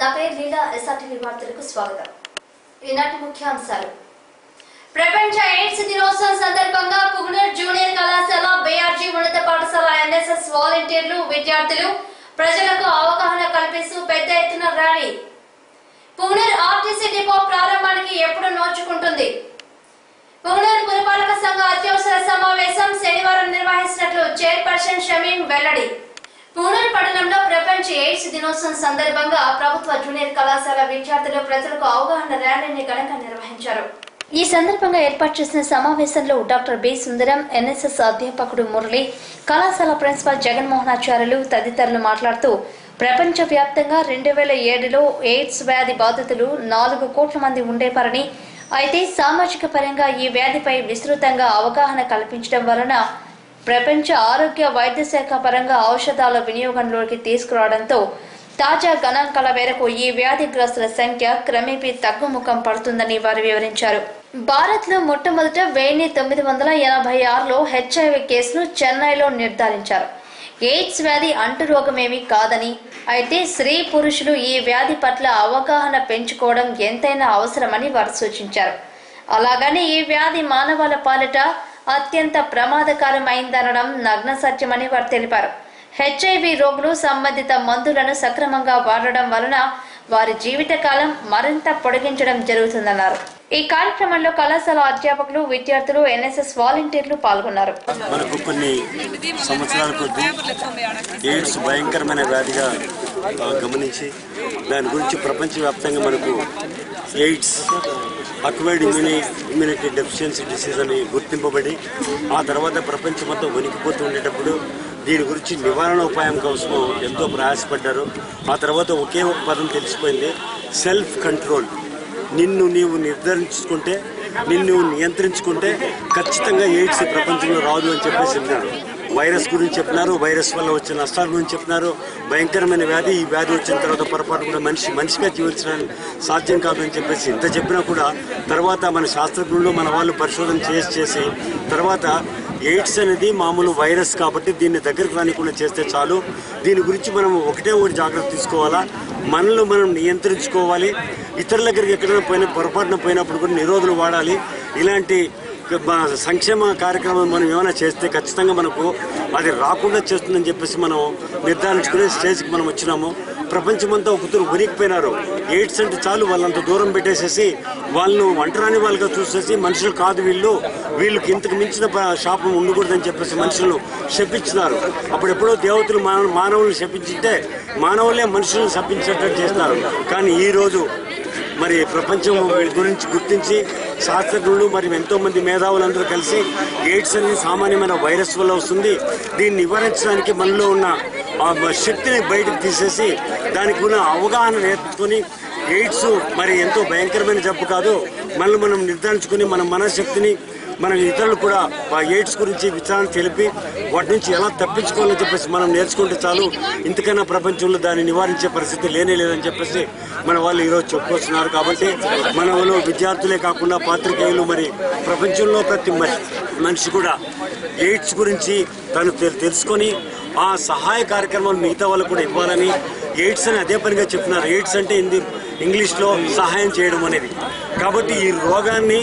నా పేరు లీలా ఎస్ఆర్టీవీ వార్తలకు స్వాగతం. ఈనాటి ముఖ్యాంశాలు. ప్రపంచ ఎయిడ్స్ దినోత్సవం సందర్భంగా పుగునూరు జూనియర్ కళాశాల బీఆర్జీ ఉన్నత పాఠశాల ఎన్ఎస్ఎస్ వాలంటీర్లు విద్యార్థులు ప్రజలకు అవగాహన కల్పిస్తూ పెద్ద ఎత్తున ర్యాలీ. పుగునూరు ఆర్టీసీ డిపో ప్రారంభానికి ఎప్పుడు నోచుకుంటుంది? పుగునూరు పురపాలక సంఘ అత్యవసర సమావేశం శనివారం నిర్వహిస్తున్నట్లు చైర్పర్సన్ షమీం వెల్లడి. పుగునూరు పట్టణంలో ప్రపంచ ఎయిడ్స్ దినోత్సవం సందర్భంగా ప్రభుత్వ జూనియర్ కళాశాల విద్యార్థులు ప్రజలకు అవగాహన ర్యాలీని ఘనంగా నిర్వహించారు. ఈ సందర్భంగా ఏర్పాటు చేసిన సమావేశంలో డాక్టర్ బి సుందరం, ఎన్ఎస్ఎస్ అధ్యాపకుడు మురళి, కళాశాల ప్రిన్సిపల్ జగన్మోహనాచార్యులు తదితరులు మాట్లాడుతూ ప్రపంచ వ్యాప్తంగా 2007లో ఎయిడ్స్ వ్యాధి బాధితులు 4 కోట్ల మంది ఉండేవారని, అయితే సామాజిక పరంగా ఈ వ్యాధిపై విస్తృతంగా అవగాహన కల్పించడం వలన ప్రపంచ ఆరోగ్య వైద్య శాఖ పరంగా ఔషధాల వినియోగంలోకి తీసుకురావడంతో తాజా గణాంకాల మేరకు ఈ వ్యాధిగ్రస్తుల సంఖ్య క్రమేపీ తగ్గుముఖం పడుతుందని వారు వివరించారు. భారత్లో మొట్టమొదట 1986లో హెచ్ఐవి కేసును చెన్నైలో నిర్ధారించారు. ఎయిడ్స్ వ్యాధి అంటురోగమేమీ కాదని, అయితే స్త్రీ పురుషులు ఈ వ్యాధి పట్ల అవగాహన పెంచుకోవడం ఎంతైనా అవసరమని వారు సూచించారు. అలాగని ఈ వ్యాధి మానవాల పాలిట అత్యంత ప్రమాదకరమైందనడం నగ్న సత్యమని వారు తెలిపారు. హెచ్ఐవి రోగులు సంబంధిత మందులను సక్రమంగా వాడడం వలన వారి జీవితకాలం మరింత పొడిగించడం జరుగుతుందన్నారు. ఈ కార్యక్రమంలో కళాశాల అధ్యాపకులు, విద్యార్థులు, ఎన్ఎస్ఎస్ వాలంటీర్లు పాల్గొన్నారు. మనకు కొన్ని సంవత్సరాల కొద్దీ ఎయిడ్స్ భయంకరమైన వ్యాధిగా గమనించి దాని గురించి ప్రపంచవ్యాప్తంగా మనకు AIDS acquired immunity deficiency disease అని గుర్తింపబడి ఆ తర్వాత ప్రపంచం మొత్తం వణికిపోతూ ఉండేటప్పుడు దీని గురించి నివారణ ఉపాయం కోసం ఎంతో ప్రయాసపడ్డారు. ఆ తర్వాత ఒకే ఒక పదం తెలిసిపోయింది, సెల్ఫ్ కంట్రోల్. నిన్ను నీవు నిర్ధారించుకుంటే, నిన్ను నియంత్రించుకుంటే ఖచ్చితంగా ఎయిడ్స్ ప్రపంచంలో రాదు అని చెప్పేసి చెప్పినారు. వైరస్ గురించి చెప్పినారు, వైరస్ వల్ల వచ్చిన నష్టాల గురించి చెప్పినారు. భయంకరమైన వ్యాధి, ఈ వ్యాధి వచ్చిన తర్వాత పొరపాటు కూడా మనిషిగా జీవించడం సాధ్యం కాదు అని చెప్పేసి ఇంత చెప్పినా కూడా తర్వాత మన శాస్త్రజ్ఞులు, మన వాళ్ళు పరిశోధన చేసి తర్వాత ఎయిడ్స్ అనేది మామూలు వైరస్ కాబట్టి దీన్ని దగ్గరకు రానికుండా చేస్తే చాలు. దీని గురించి మనం ఒకటి జాగ్రత్త తీసుకోవాలా, మనలో మనం నియంత్రించుకోవాలి. ఇతరుల దగ్గరికి ఎక్కడైనా పొరపాటున పోయినప్పుడు కూడా నిరోధులు వాడాలి. ఇలాంటి సంక్షేమ కార్యక్రమం మనం ఏమైనా చేస్తే ఖచ్చితంగా మనకు అది రాకుండా చేస్తుందని చెప్పేసి మనం నిర్ధారించుకునే స్టేజ్కి మనం వచ్చినాము. ప్రపంచమంతా ఒకరు ఉనికిపోయినారు. ఎయిడ్స్ అంటే చాలు వాళ్ళంత దూరం పెట్టేసేసి వాళ్ళను ఒంటరాని వాళ్ళుగా చూసేసి మనుషులు కాదు వీళ్ళకి ఇంతకు మించిన శాపం ఉండకూడదని చెప్పేసి మనుషులను శపించినారు. అప్పుడెప్పుడో దేవతలు మానవులను శపించింటే మానవులే మనుషులను శపించేటట్టు చేస్తున్నారు. కానీ ఈరోజు మరి ప్రపంచం వీళ్ళ గురించి గుర్తించి శాస్త్రజ్ఞులు మరి ఎంతోమంది మేధావులందరూ కలిసి ఎయిడ్స్ అనేది సామాన్యమైన వైరస్ వల్ల వస్తుంది, దీన్ని నివారించడానికి మనలో ఉన్న శక్తిని బయటకు తీసేసి దానికి ఉన్న అవగాహన నేర్చుకొని ఎయిడ్స్ మరి ఎంతో భయంకరమైన జబ్బు కాదు, మనల్ని మనం నిర్ధారించుకొని మన మనశక్తిని మనం ఇతరులు కూడా ఎయిడ్స్ గురించి విచారణ తెలిపి వాటి నుంచి ఎలా తప్పించుకోవాలని చెప్పేసి మనం నేర్చుకుంటే చాలు. ఇంతకన్నా ప్రపంచంలో దాన్ని నివారించే పరిస్థితి లేదని చెప్పేసి మన వాళ్ళు ఈరోజు చెప్పుకొస్తున్నారు. కాబట్టి మన వాళ్ళు విద్యార్థులే కాకుండా పాత్రికేయులు మరి ప్రపంచంలో ప్రతి మనిషి కూడా ఎయిడ్స్ గురించి తను తెలుసుకొని ఆ సహాయ కార్యక్రమాలు మిగతా వాళ్ళు కూడా ఇవ్వాలని ఎయిడ్స్ అని అదే పనిగా చెప్తున్నారు. ఎయిడ్స్ అంటే ఇంగ్లీష్లో సహాయం చేయడం అనేది. కాబట్టి ఈ రోగాన్ని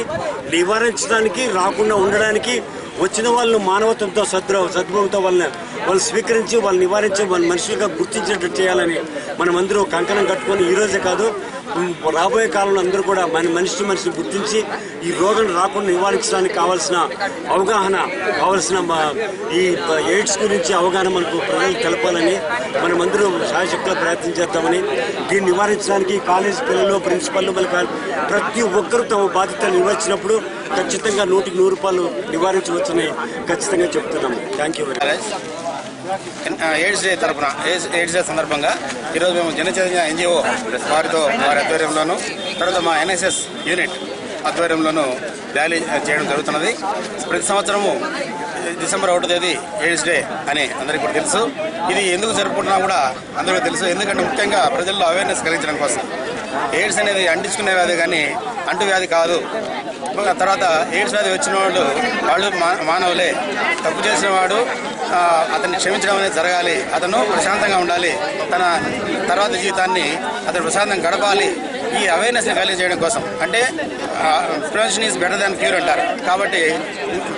నివారించడానికి, రాకుండా ఉండడానికి వచ్చిన వాళ్ళు మానవత్వంతో సద్భావంతో వాళ్ళు స్వీకరించి వాళ్ళు నివారించి వాళ్ళ మనుషులుగా గుర్తించేటట్టు చేయాలని మనమందరూ కంకణం కట్టుకొని ఈరోజే కాదు రాబోయే కాలంలో అందరూ కూడా మనిషిని గుర్తించి ఈ రోగం రాకుండా నివారించడానికి కావాల్సిన అవగాహన, ఈ ఎయిడ్స్ గురించి అవగాహన మనకు ప్రజలు తెలపాలని మనమందరూ శాయశక్తిగా ప్రయత్నం చేద్దామని, దీన్ని నివారించడానికి కాలేజీ పిల్లలు, ప్రిన్సిపల్ ప్రతి ఒక్కరూ తమ బాధ్యతలు నిర్వహించినప్పుడు ఖచ్చితంగా 100కి 100 నివారించవచ్చని ఖచ్చితంగా చెప్తున్నాము. Thank you very much. AIDS day తరఫున ఎయిడ్స్ డే సందర్భంగా ఈరోజు మేము జనచైతన్య ఎన్జిఓ వారి ఆధ్వర్యంలోనూ తర్వాత మా ఎన్ఎస్ఎస్ యూనిట్ ఆధ్వర్యంలోనూ ర్యాలీ చేయడం జరుగుతున్నది. ప్రతి సంవత్సరము డిసెంబర్ 1వ తేదీ ఎయిడ్స్ డే అని అందరికీ కూడా తెలుసు. ఇది ఎందుకు జరుపుకుంటున్నా కూడా అందరికీ తెలుసు. ఎందుకంటే ముఖ్యంగా ప్రజల్లో అవేర్నెస్ కలిగించడం కోసం. ఎయిడ్స్ అనేది అంటించుకునే వ్యాధి కానీ అంటు వ్యాధి కాదు. తర్వాత ఎయిడ్స్ వ్యాధి వచ్చిన వాళ్ళు మానవులే. తప్పు చేసిన వాడు అతన్ని క్షమించడం అనేది జరగాలి. అతను ప్రశాంతంగా ఉండాలి. తన తర్వాత జీవితాన్ని అతను ప్రశాంతంగా గడపాలి. ఈ అవేర్నెస్ని కలిగజేయడం కోసం, అంటే prevention is better than cure అంటారు. కాబట్టి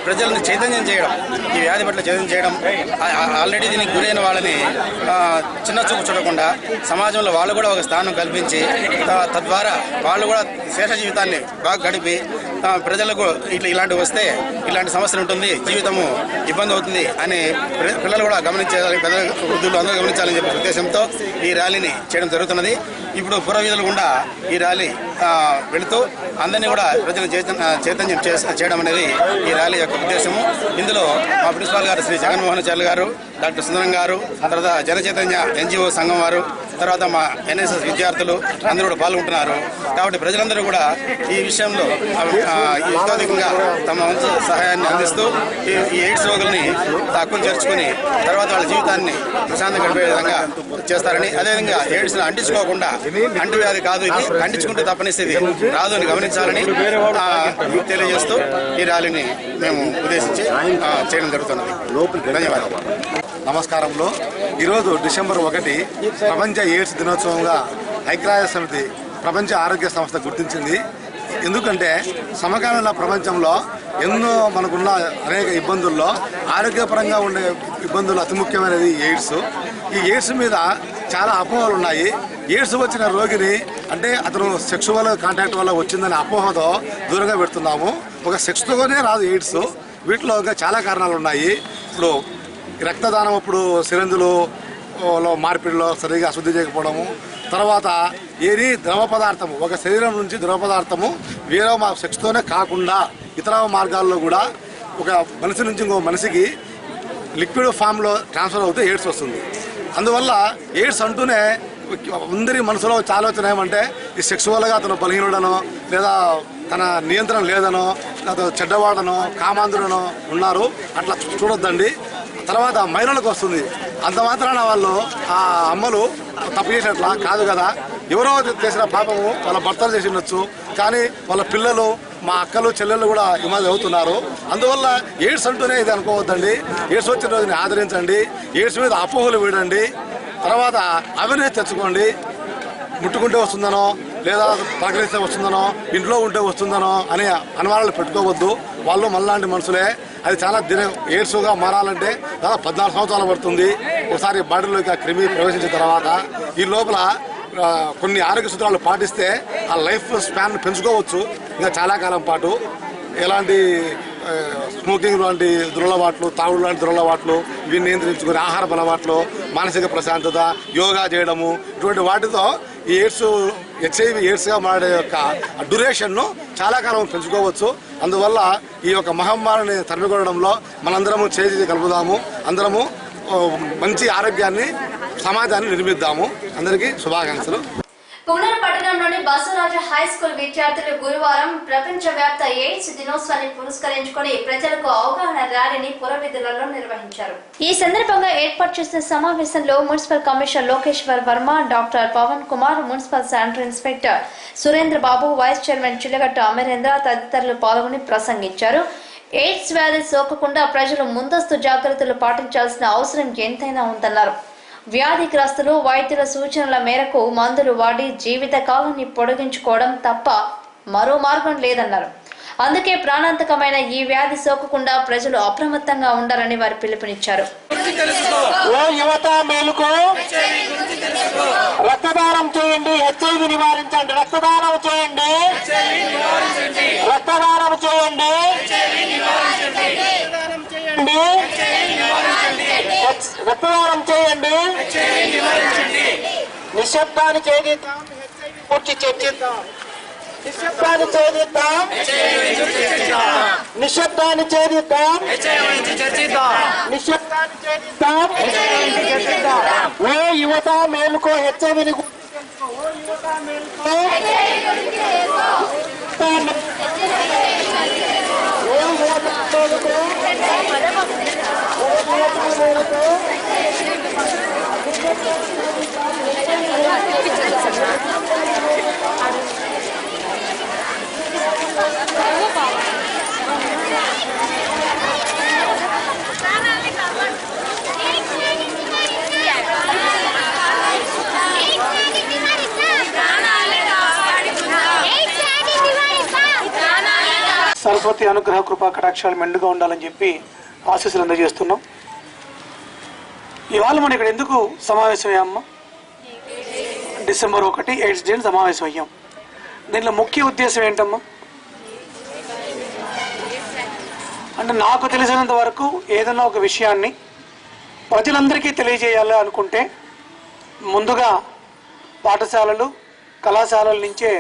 ప్రజలను చైతన్యం చేయడం, ఈ వ్యాధి పట్ల చైతన్యం చేయడం, ఆల్రెడీ దీనికి గురైన వాళ్ళని చిన్న చూపు చూడకుండా సమాజంలో వాళ్ళు కూడా ఒక స్థానం కల్పించి తద్వారా వాళ్ళు కూడా శేష జీవితాన్ని బాగా గడిపి ప్రజలకు ఇలాంటివి వస్తే ఇలాంటి సమస్యలు ఉంటుంది, జీవితము ఇబ్బంది అవుతుంది అని పిల్లలు కూడా గమనించాలి, పెద్ద వృద్ధులు అందరూ గమనించాలని చెప్పే ఉద్దేశంతో ఈ ర్యాలీని చేయడం జరుగుతున్నది. ఇప్పుడు పురవీధులు గుండా ఈ ర్యాలీ వెళుతూ అందరినీ కూడా ప్రజలు చైతన్యం చేయడం అనేది ఈ ర్యాలీ యొక్క ఉద్దేశము. ఇందులో మా ప్రిన్సిపాల్ గారు శ్రీ జగన్మోహనాచార్య గారు, డాక్టర్ సుందరం గారు, తర్వాత జనచైతన్య NGO సంఘం వారు, తర్వాత మా NSS విద్యార్థులు అందరూ కూడా పాల్గొంటున్నారు. కాబట్టి ప్రజలందరూ కూడా ఈ విషయంలో అత్యధికంగా తమ వంతు సహాయాన్ని అందిస్తూ ఈ ఎయిడ్స్ రోగుల్ని తక్కువ చేర్చుకుని తర్వాత వాళ్ళ జీవితాన్ని ప్రశాంతంగా గడిపే విధంగా చేస్తారని, అదేవిధంగా ఎయిడ్స్ని అంటించుకోకుండా, అంటువ్యాధి కాదు ఇది, అంటించుకుంటే తప్పనిసరి రాదు అని గమనించాలని తెలియజేస్తూ ఈ ర్యాలీని మేము ఉద్దేశించి చేయడం జరుగుతున్నది. ధన్యవాదాలు. నమస్కారంలో ఈరోజు డిసెంబర్ 1 ప్రపంచ ఎయిడ్స్ దినోత్సవంగా ఐక్యరాజ్య సమితి ప్రపంచ ఆరోగ్య సంస్థ గుర్తించింది. ఎందుకంటే సమకాలీన ప్రపంచంలో ఎన్నో మనకున్న అనేక ఇబ్బందుల్లో ఆరోగ్యపరంగా ఉండే ఇబ్బందులు అతి ముఖ్యమైనది ఎయిడ్స్. ఈ ఎయిడ్స్ మీద చాలా అపోహలు ఉన్నాయి. ఎయిడ్స్ వచ్చిన రోగిని అంటే అతను సెక్సువల్ కాంటాక్ట్ వల్ల వచ్చిందనే అపోహతో దూరంగా పెడుతున్నాము. ఒక సెక్స్తోనే రాదు ఎయిడ్స్. వీటిలో ఇంకా చాలా కారణాలు ఉన్నాయి. ఇప్పుడు రక్తదానం అప్పుడు సిరంజులో మార్పిడిలో సరిగా శుద్ధి చేయకపోవడము, తర్వాత ఏది ద్రవ పదార్థము, ఒక శరీరం నుంచి ద్రవ పదార్థము వేరే సెక్స్తోనే కాకుండా ఇతర మార్గాల్లో కూడా ఒక మనిషి నుంచి ఇంకో మనిషికి లిక్విడ్ ఫామ్లో ట్రాన్స్ఫర్ అవుతే ఎయిడ్స్ వస్తుంది. అందువల్ల ఎయిడ్స్ అంటూనే అందరి మనసులో ఆలోచన ఏమంటే ఈ సెక్సువల్గా అతను బలహీనుడనో లేదా తన నియంత్రణ లేదనో లేదా చెడ్డవాడనో కామాంధుడనో ఉన్నారు. అట్లా చూడొద్దండి. తర్వాత మహిళలకు వస్తుంది. అంత మాత్రాన వాళ్ళు ఆ అమ్మలు తప్పు చేసినట్లా కాదు కదా. ఎవరో చేసిన పాపము వాళ్ళ భర్తలు చేసి ఉండొచ్చు, కానీ వాళ్ళ పిల్లలు, మా అక్కలు చెల్లెళ్ళు కూడా ఇమాది అవుతున్నారు. అందువల్ల ఎయిడ్స్ అంటూనే ఇది అనుకోవద్దండి. ఎయిడ్స్ వచ్చిన రోజుని ఆదరించండి. ఎయిడ్స్ మీద అపోహలు వీడండి. తర్వాత అవేర్నెస్ తెచ్చుకోండి. ముట్టుకుంటే వస్తుందనో లేదా పలకరిస్తే వస్తుందనో ఇంట్లో ఉంటే వస్తుందనో అనే అనుమానాలు పెట్టుకోవద్దు. వాళ్ళు మనలాంటి మనుషులే. అది చాలా ఎయిడ్స్గా మారాలంటే దాదాపు 14 సంవత్సరాలు పడుతుంది. ఒకసారి బాడీలోకి ఆ క్రిమి ప్రవేశించిన తర్వాత ఈ లోపల కొన్ని ఆరోగ్య సూత్రాలు పాటిస్తే ఆ లైఫ్ స్పాన్ పెంచుకోవచ్చు ఇంకా చాలా కాలం పాటు. ఎలాంటి స్మోకింగ్ లాంటి దురలవాట్లు, తాగుడు లాంటి దురలవాట్లు ఇవి నియంత్రించుకుని ఆహార అలవాట్లు, మానసిక ప్రశాంతత, యోగా చేయడము, ఇటువంటి వాటితో ఈ HIV ఎయిడ్స్గా మారే యొక్క డ్యూరేషన్ను చాలా కాలం పెంచుకోవచ్చు. అందువల్ల ఈ యొక్క మహమ్మారిని తరిమికొనడంలో మనందరము చేసి కలుపుదాము. అందరము మంచి ఆరోగ్యాన్ని, సమాజాన్ని నిర్మిద్దాము. అందరికీ శుభాకాంక్షలు. పునర్ పట్టణంలోని బసవరాజు హై స్కూల్ విద్యార్థులు గురువారం ప్రపంచవ్యాప్త ఎయిడ్స్ దినోత్సవాన్ని పురస్కరించుకొని ప్రజలకు అవగాహన ర్యాలీని పురవీధులలో నిర్వహించారు. ఈ సందర్భంగా ఏర్పాటు చేసిన సమావేశంలో municipal commissioner Lokeshwar Varma, doctor Pavan Kumar, municipal sanitary inspector Surendra Babu, vice chairman Chillagatta Amarendra తదితరులు పాల్గొని ప్రసంగించారు. ఎయిడ్స్ వ్యాధి సోకకుండా ప్రజలు ముందస్తు జాగ్రత్తలు పాటించాల్సిన అవసరం ఎంతైనా ఉందన్నారు. వ్యాధిగ్రస్తులు వైద్యుల సూచనల మేరకు మందులు వాడి జీవిత కాలాన్ని పొడిగించుకోవడం తప్ప మరో మార్గం లేదన్నారు. అందుకే ప్రాణాంతకమైన ఈ వ్యాధి సోకకుండా ప్రజలు అప్రమత్తంగా ఉండాలని వారు పిలుపునిచ్చారు. రక్తదానం చేయండి, HIV నివారించండి. రక్తదానం చేయండి, రక్తదానం చేయండి, రక్తదానం చేయండి. నిశ్శబ్దాన్ని ఛేదిద్దాం, పూర్తి చర్చిద్దాం. నిశ్శబ్దాన్ని ఛేదిద్దాం, నిశ్శబ్దాన్ని ఛేదిద్దాం, నిశ్శబ్దాన్ని ఛేదిద్దాం. ఓ యువత మేలుకో, హెచ్ఐవిని గుర్తించుకో. ఓ యువత మేలుకో, ఓ యువత మేలుకో, సరస్వతి అనుగ్రహ కృపా కటాక్షాలు మెండుగా ఉండాలని చెప్పి ఆశీస్సులు అందజేస్తున్నాం. ఇవాళ మనం ఇక్కడ ఎందుకు సమావేశమయ్యామ్మా? డిసెంబర్ 1 ఎయిడ్స్ డే సమావేశం అయ్యాం. దీంట్లో ముఖ్య ఉద్దేశం ఏంటమ్మా? అంటే నాకు తెలిసినంత వరకు ఏదైనా ఒక విషయాన్ని ప్రజలందరికీ తెలియజేయాలి అనుకుంటే ముందుగా పాఠశాలలు కళాశాలల నుంచే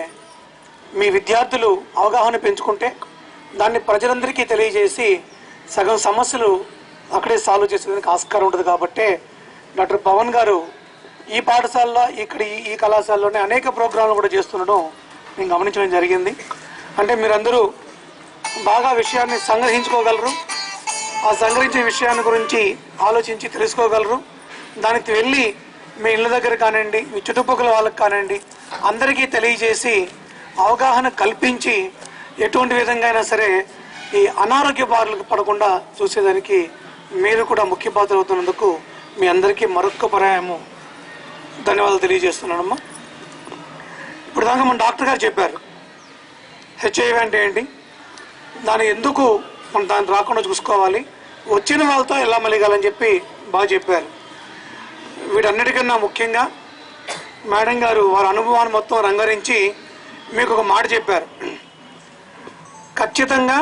మీ విద్యార్థులు అవగాహన పెంచుకుంటే దాన్ని ప్రజలందరికీ తెలియజేసి సగం సమస్యలు అక్కడే సాల్వ్ చేసేదానికి ఆస్కారం ఉంటుంది. కాబట్టి డాక్టర్ పవన్ గారు ఈ పాఠశాలలో ఇక్కడ ఈ కళాశాలలోనే అనేక ప్రోగ్రాంలు కూడా చేస్తుండడం నేను గమనించడం జరిగింది. అంటే మీరందరూ బాగా విషయాన్ని సంగ్రహించుకోగలరు, ఆ సంగ్రహించే విషయాన్ని గురించి ఆలోచించి తెలుసుకోగలరు. దానికి వెళ్ళి మీ ఇళ్ళ దగ్గర కానివ్వండి, మీ చుట్టుపక్కల వాళ్ళకి కానివ్వండి అందరికీ తెలియజేసి అవగాహన కల్పించి ఎటువంటి విధంగా అయినా సరే ఈ అనారోగ్య బారులకు పడకుండా చూసేదానికి మీరు కూడా ముఖ్య పాత్ర అవుతున్నందుకు మీ అందరికీ మరొక్క పర్యాయము ధన్యవాదాలు తెలియజేస్తున్నానమ్మా. ఇప్పుడు దాకా మన డాక్టర్ గారు చెప్పారు హెచ్ఐవి అంటే ఏంటి, దాన్ని ఎందుకు మనం దాన్ని రాకుండా చూసుకోవాలి, వచ్చిన వాళ్ళతో ఎలా మెలగాలని చెప్పి బాగా చెప్పారు. వీటన్నిటికన్నా ముఖ్యంగా మేడం గారు వారి అనుభవాన్ని మొత్తం రంగరించి మీకు ఒక మాట చెప్పారు. ఖచ్చితంగా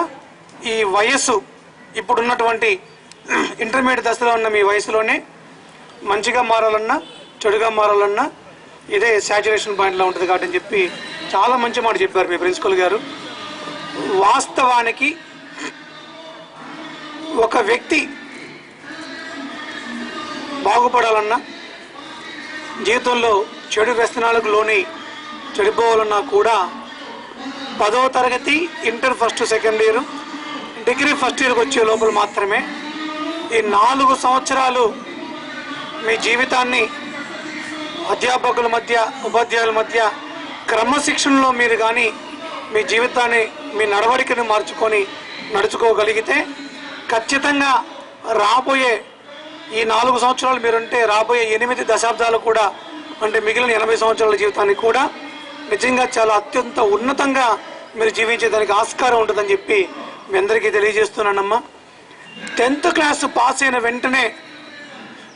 ఈ వయస్సు ఇప్పుడున్నటువంటి ఇంటర్మీడియట్ దశలో ఉన్న మీ వయసులోనే మంచిగా మారాలన్నా చెడుగా మారాలన్నా ఇదే శాచురేషన్ పాయింట్లో ఉంటుంది కాబట్టి అని చెప్పి చాలా మంచి మాట చెప్పారు మీ ప్రిన్సిపల్ గారు. వాస్తవానికి ఒక వ్యక్తి బాగుపడాలన్నా జీవితంలో చెడు వ్యసనాలకు లోని చెడిపోవాలన్నా కూడా 10వ తరగతి inter first second year degree first ఇయర్కి వచ్చే లోపల మాత్రమే ఈ 4 సంవత్సరాలు మీ జీవితాన్ని అధ్యాపకుల మధ్య ఉపాధ్యాయుల మధ్య క్రమశిక్షణలో మీరు కానీ మీ జీవితాన్ని మీ నడవడికని మార్చుకొని నడుచుకోగలిగితే ఖచ్చితంగా రాబోయే ఈ 4 సంవత్సరాలు మీరుంటే రాబోయే 8 దశాబ్దాలు కూడా అంటే మిగిలిన 80 సంవత్సరాల జీవితాన్ని కూడా నిజంగా చాలా అత్యంత ఉన్నతంగా మీరు జీవించేదానికి ఆస్కారం ఉంటుందని చెప్పి మీ అందరికీ తెలియజేస్తున్నానమ్మా. 10th క్లాస్ పాస్ అయిన వెంటనే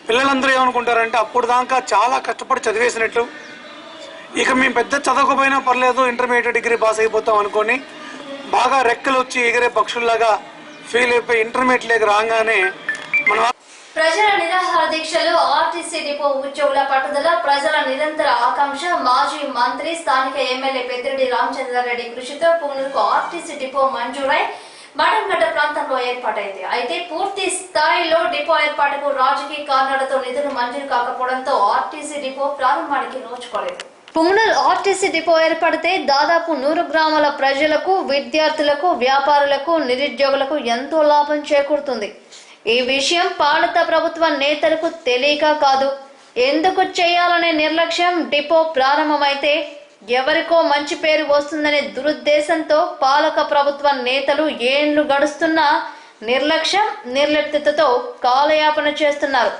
పిల్లలందరూ ఏమనుకుంటారంటే అప్పుడు దాకా చాలా కష్టపడి చదివేసినట్లు, ఇక మేము పెద్ద చదవకపోయినా పర్లేదు ఇంటర్మీడియట్ డిగ్రీ పాస్ అయిపోతాం అనుకొని బాగా రెక్కలు వచ్చి ఎగిరే పక్షుల్లాగా ఫీల్ అయిపోయి ఇంటర్మీడియట్ లేక రాగానే మన ప్రజల నిరాహార దీక్షలు ఆర్టీసీ డిపో ఉద్యోగుల పట్టుదల ప్రజల నిరంతర ఆకాంక్ష మాజీ మంత్రి స్థానిక ఎమ్మెల్యే పెద్దిరెడ్డి రామచంద్రారెడ్డి కృషితో పుంగనూరుకు ఆర్టీసీ డిపో మంజూరై మడంగడ్డ ప్రాంతంలో ఏర్పాటైంది. అయితే పూర్తి స్థాయిలో డిపో ఏర్పాటుకు రాజకీయ కారణాలతో నిధులు మంజూరు కాకపోవడంతో ఆర్టీసీ డిపో ప్రారంభానికి నోచుకోలేదు. పుంగనూరు ఆర్టీసీ డిపో ఏర్పడితే దాదాపు 100 గ్రామాల ప్రజలకు, విద్యార్థులకు, వ్యాపారులకు, నిరుద్యోగులకు ఎంతో లాభం చేకూరుతుంది. ఈ విషయం పాలిత ప్రభుత్వ నేతలకు తెలియక కాదు, ఎందుకు చేయాలనే నిర్లక్ష్యం. డిపో ప్రారంభమైతే ఎవరికో మంచి పేరు వస్తుందనే దురుద్దేశంతో పాలక ప్రభుత్వ నేతలు ఏండ్లు గడుస్తున్నా నిర్లక్ష్యం, నిర్లిప్తతతో కాలయాపన చేస్తున్నారు.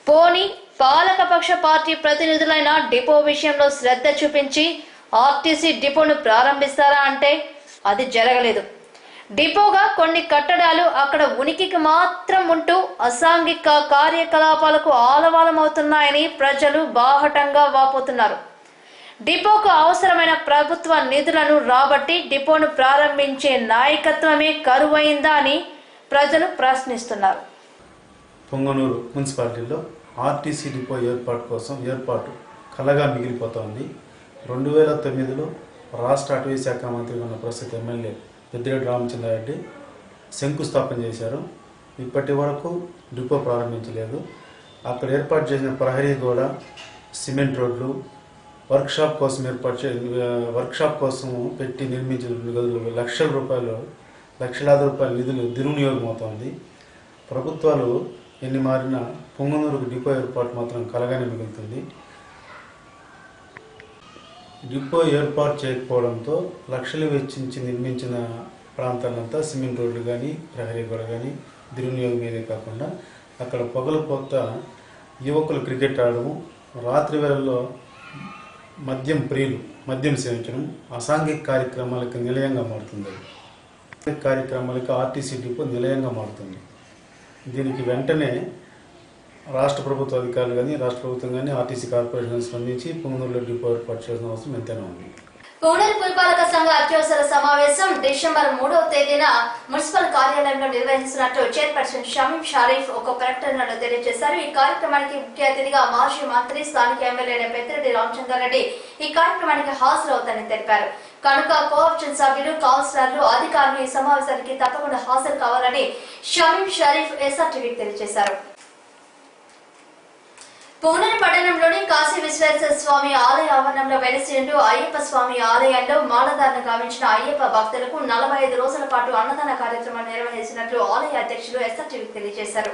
పోనీ పాలకపక్ష పార్టీ ప్రతినిధులైన డిపో విషయంలో శ్రద్ధ చూపించి ఆర్టీసీ డిపోను ప్రారంభిస్తారా అంటే అది జరగలేదు. డిపోగా కొన్ని కట్టడాలు అక్కడ ఉనికికి మాత్రం ఉంటూ అసాంఘిక కార్యకలాపాలకు ఆలవాలమవుతున్నాయని ప్రజలు బాహటంగా వాపోతున్నారు. డిపోకు అవసరమైన ప్రభుత్వ నిధులను రాబట్టి డిపోను ప్రారంభించే నాయకత్వమే కరువైందా అని ప్రజలు ప్రశ్నిస్తున్నారు. పొంగనూరు మున్సిపాలిటీలో ఆర్టీసీ డిపో ఏర్పాటు కలగా మిగిలిపోతోంది. 2009లో రాష్ట్ర అటవీ శాఖ మంత్రిగా ఉన్న ప్రస్తుత ఎమ్మెల్యే పెద్దిరెడ్డి రామచంద్రారెడ్డి శంకుస్థాపన చేశారు. ఇప్పటి వరకు డిపో ప్రారంభించలేదు. అక్కడ ఏర్పాటు చేసిన ప్రహరీ గోడ, సిమెంట్ రోడ్లు, వర్క్షాప్ కోసం పెట్టి నిర్మించిన గదులు లక్షలాది రూపాయల నిధులు దుర్వినియోగం అవుతోంది. ప్రభుత్వాలు ఎన్ని మారినా పొంగనూరుకు డిపో ఏర్పాటు మాత్రం కలగానే మిగులుతుంది. డిపో ఏర్పాటు చేయకపోవడంతో లక్షలు వెచ్చించి నిర్మించిన ప్రాంతాలంతా సిమెంట్ రోడ్లు కానీ ప్రహరీ గోడ కానీ దుర్వినియోగం మీదే కాకుండా అక్కడ పొగలు పోత యువకులు క్రికెట్ ఆడము, రాత్రి వేళల్లో మద్యం సేవించడం అసాంఘిక కార్యక్రమాలకు నిలయంగా మారుతుంది. కార్యక్రమాలకు ఆర్టీసీ డిపో నిలయంగా మారుతుంది. దీనికి వెంటనే రాష్ట్ర ప్రభుత్వ అధికారులు కానీ రాష్ట్ర ప్రభుత్వం కానీ ఆర్టీసీ కార్పొరేషన్ స్పందించి పుంగనూరులో డిపో ఏర్పాటు చేసిన అవసరం ఎంతైనా ఉంది. పుంగనూరు పురపాలక సంఘ అత్యవసర సమావేశం డిసెంబర్ 3వ తేదీన మున్సిపల్ కార్యాలయంలో నిర్వహిస్తున్నట్లు చైర్పర్సన్ షమీం షరీఫ్ ఒక ప్రకటనలో తెలియజేశారు. ఈ కార్యక్రమానికి ముఖ్య అతిథిగా మాజీ మంత్రి స్థానిక ఎమ్మెల్యే పెద్దిరెడ్డి రామచంద్రారెడ్డి ఈ కార్యక్రమానికి హాజరవుతారని తెలిపారు. కనుక కోఆప్షన్ సభ్యులు, కౌన్సిలర్లు, అధికారులు ఈ సమావేశానికి తప్పకుండా హాజరు కావాలని షమీం షరీఫ్ ఎస్ఆర్టీవీకి తెలియజేశారు. పుంగనూరు పట్టణంలోని కాశీ విశ్వేశ్వర స్వామి ఆలయ ఆవరణంలో వెలిసిండు అయ్యప్ప స్వామి ఆలయంలో మాలధారణ గావించిన అయ్యప్ప భక్తులకు 45 రోజుల పాటు అన్నదాన కార్యక్రమం నిర్వహించినట్లు ఆలయ అధ్యక్షులు ఎస్ఆర్టీవీకి తెలియజేశారు.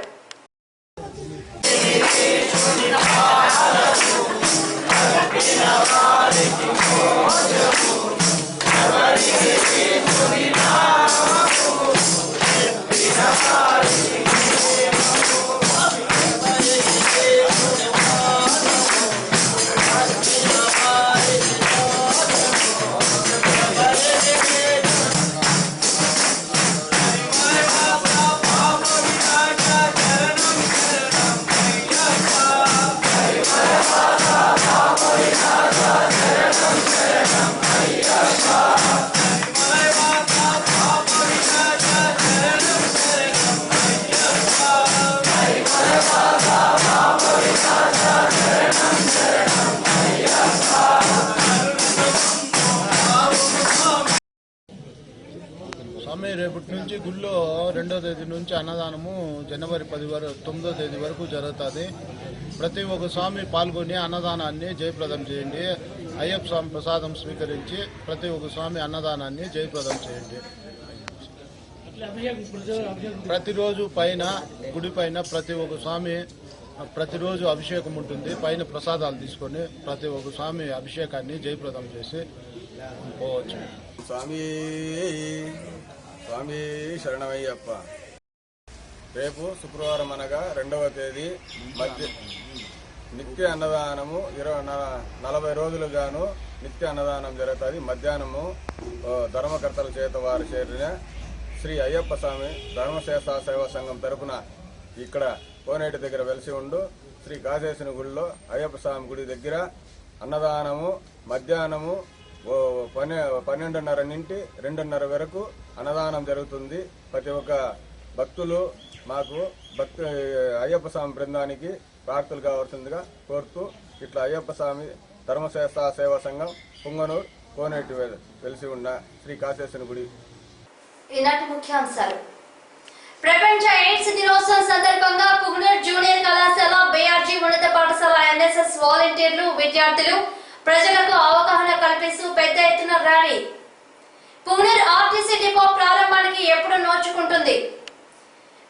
స్వామి రేపటి నుంచి గుళ్ళో 2వ తేదీ నుంచి అన్నదానము జనవరి 9వ తేదీ వరకు జరుగుతుంది. ప్రతి ఒక్క స్వామి పాల్గొని అన్నదానాన్ని జయప్రదం చేయండి. అయ్యప్ప స్వామి ప్రసాదం స్వీకరించి ప్రతి ఒక్క స్వామి అన్నదానాన్ని జయప్రదం చేయండి. ప్రతిరోజు పైన గుడి పైన ప్రతి ఒక్క స్వామి ప్రతిరోజు అభిషేకం ఉంటుంది. పైన ప్రసాదాలు తీసుకొని ప్రతి ఒక్క స్వామి అభిషేకాన్ని జయప్రదం చేసి పోవచ్చు. స్వామి స్వామి శరణమయ్యప్ప. రేపు శుక్రవారం అనగా 2వ తేదీ నిత్య అన్నదానము 40 రోజులుగాను నిత్య అన్నదానం జరుగుతుంది. మధ్యాహ్నము ధర్మకర్తల చేత వారి చేరిన శ్రీ అయ్యప్ప స్వామి ధర్మశేష సేవా సంఘం తరపున ఇక్కడ కోనేటి దగ్గర వెలిసి ఉండు శ్రీ కాశేశ్వరుని గుడిలో అయ్యప్ప స్వామి గుడి దగ్గర అన్నదానము మధ్యాహ్నము 12:30 నుండి 2:30 వరకు అన్నదానం జరుగుతుంది. ప్రతి ఒక్క భక్తులు మాకు అయ్యప్ప స్వామి బృందానికి ప్రార్థనలు కావాల్సిందిగా కోరుతూ ఇట్లా అయ్యప్ప స్వామి ధర్మశేష సేవా సంఘం పుంగనూరు కోనేటి వెలిసి ఉన్న శ్రీ కాశేశ్వరుని గుడి. ఈనాటి ముఖ్యాంశాలు. ప్రపంచ ఎయిడ్స్ దినోత్సవం సందర్భంగా పుంగనూరు జూనియర్ కళాశాల బీఆర్జీ ఉన్నత పాఠశాల ఎన్ఎస్ఎస్ వాలంటీర్లు విద్యార్థులు ప్రజలకు అవగాహన కల్పిస్తూ పెద్ద ఎత్తున ర్యాలీ. పుంగనూరు ఆర్టీసీ డిపో ప్రారంభానికి ఎప్పుడు నోచుకుంటుంది?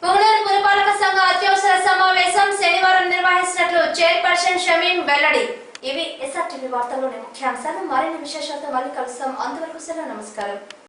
పుంగనూరు పురపాలక సంఘ అత్యవసర సమావేశం శనివారం నిర్వహించినట్లు చైర్పర్సన్ షమీం వెల్లడి. ఇవి ఎస్ఆర్టీవీ వార్తల్లోని ముఖ్యాంశాలు. మరిన్ని విశేషాలతో మళ్ళీ కలుస్తాం. అంతవరకు సెలవు. నమస్కారం.